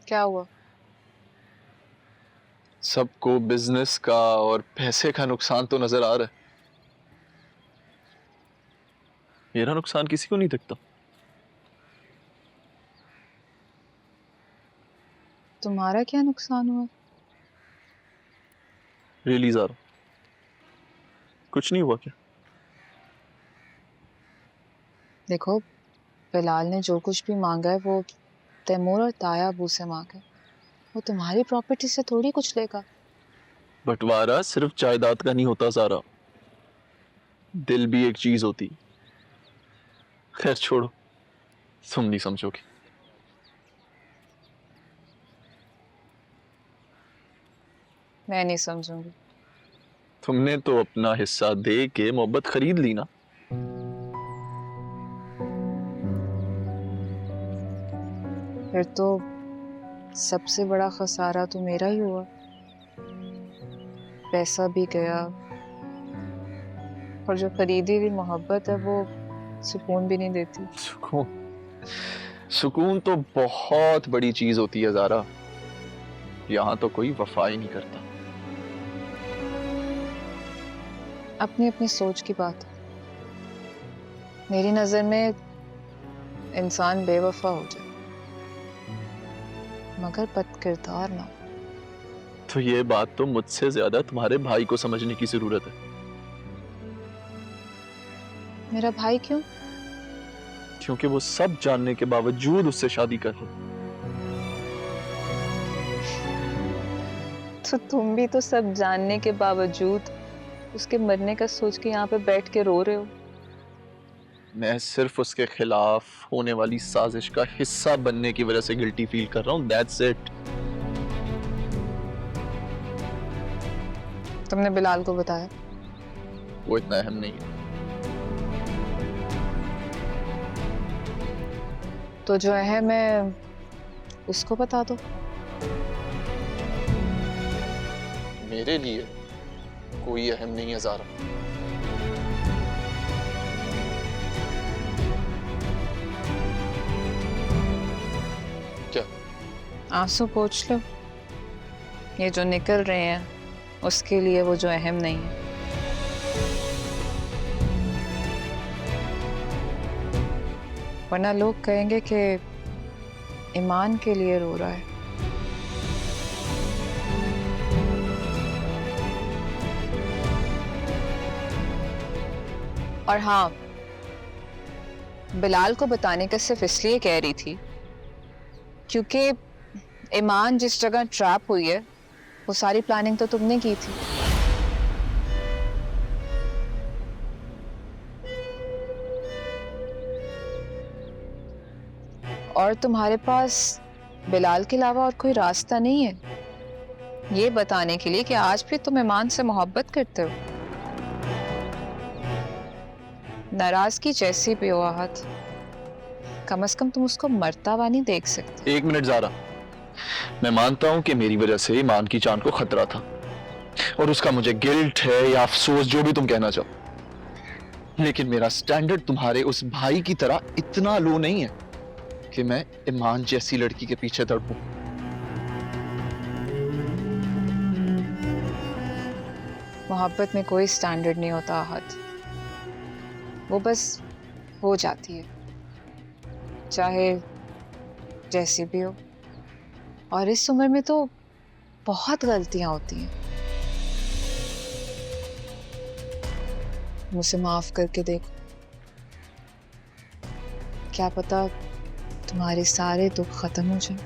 क्या हुआ? सबको बिजनेस का और पैसे का नुकसान तो नजर आ रहा है। मेरा नुकसान किसी को नहीं दिखता। तुम्हारा क्या नुकसान हुआ? रियली ज़ारा, कुछ नहीं हुआ क्या? देखो, बिलाल ने जो कुछ भी मांगा है वो तैमूर और ताया अबू से मांगा है। वो तुम्हारी प्रॉपर्टी से थोड़ी कुछ लेगा। बंटवारा सिर्फ जायदाद का नहीं होता ज़ारा, दिल भी एक चीज होती। खैर छोड़ो, तुम नहीं समझोगी। मैं नहीं समझूंगी। तुमने तो अपना हिस्सा दे के मोहब्बत खरीद ली ना। फिर तो सबसे बड़ा खसारा तो मेरा ही हुआ। पैसा भी गया और जो खरीदी हुई मोहब्बत है वो सुकून भी नहीं देती। सुकून सुकून तो बहुत बड़ी चीज होती है ज़ारा। यहां तो कोई वफा ही नहीं करता। अपनी अपनी सोच की बात है। मेरी नजर में इंसान बेवफा हो जाए मगर बदकिरदार ना हो। तो ये बात तो मुझसे ज्यादा तुम्हारे भाई को समझने की जरूरत है। मेरा भाई क्यों? क्योंकि वो सब जानने के बावजूद उससे शादी कर रहे। तो तुम भी तो सब जानने के बावजूद उसके मरने का सोच के यहाँ पे बैठ के रो रहे हो। मैं सिर्फ उसके खिलाफ होने वाली साजिश का हिस्सा बनने की वजह से गिल्टी फील कर रहा हूं। That's it. तुमने बिलाल को बताया? वो इतना अहम नहीं है। तो जो अहम है उसको बता दो। मेरे लिए कोई अहम नहीं है ज़ारा। क्या? आंसू पोंछ लो। ये जो निकल रहे हैं उसके लिए वो जो अहम नहीं है। वरना लोग कहेंगे कि ईमान के लिए रो रहा है। और हाँ, बिलाल को बताने का सिर्फ इसलिए कह रही थी क्योंकि ईमान जिस जगह ट्रैप हुई है वो सारी प्लानिंग तो तुमने की थी। और तुम्हारे पास बिलाल के अलावा और कोई रास्ता नहीं है ये बताने के लिए कि आज भी तुम ईमान से मोहब्बत करते हो। नाराजगी जैसी भी हो आहत, कम से कम तुम उसको मरता हुआ नहीं देख सकते। एक मिनट ज़ारा, मैं मानता हूं कि मेरी वजह से ईमान की जान को खतरा था और उसका मुझे गिल्ट है या अफसोस, जो भी तुम कहना चाहो, लेकिन मेरा स्टैंडर्ड तुम्हारे उस भाई की तरह इतना लो नहीं है कि मैं ईमान जैसी लड़की के पीछे तड़पूं। मोहब्बत में कोई स्टैंडर्ड नहीं होता आहत, वो बस हो जाती है चाहे जैसी भी हो। और इस उम्र में तो बहुत गलतियां होती हैं। मुझे माफ करके देखो, क्या पता तुम्हारे सारे दुख खत्म हो जाए।